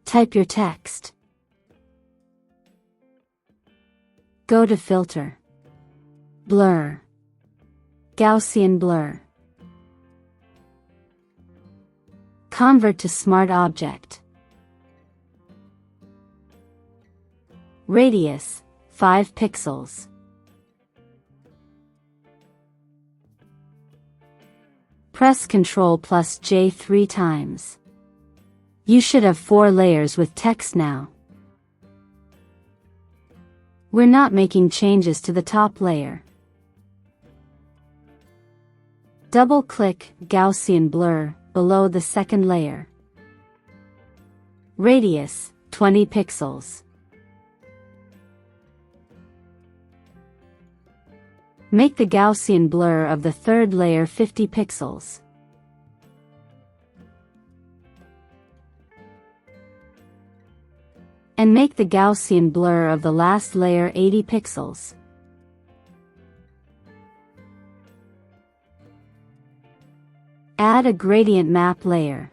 Type your text. Go to Filter, Blur, Gaussian Blur. Convert to Smart Object. Radius, 5 pixels. Press Ctrl plus J 3 times. You should have 4 layers with text now. We're not making changes to the top layer. Double-click Gaussian Blur below the second layer. Radius, 20 pixels. Make the Gaussian blur of the third layer 50 pixels. And make the Gaussian blur of the last layer 80 pixels. Add a gradient map layer.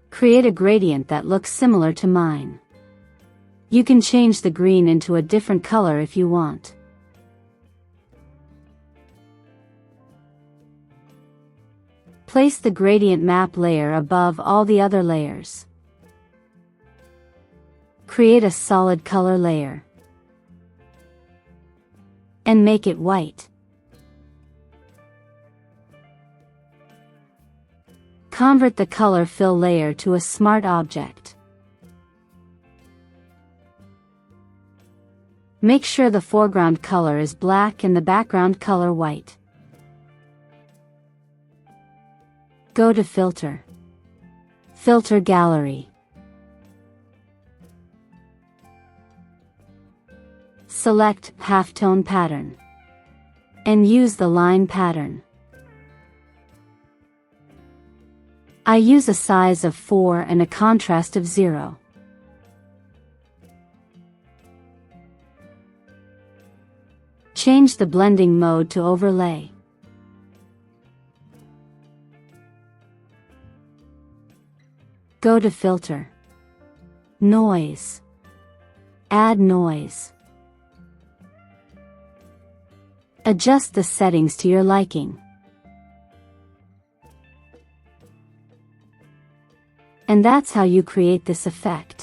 Create a gradient that looks similar to mine. You can change the green into a different color if you want. Place the gradient map layer above all the other layers. Create a solid color layer. And make it white. Convert the color fill layer to a smart object. Make sure the foreground color is black and the background color white. Go to Filter, Filter Gallery. Select Halftone Pattern. And use the line pattern. I use a size of 4 and a contrast of 0. Change the blending mode to overlay. Go to Filter, Noise. Add noise. Adjust the settings to your liking. And that's how you create this effect.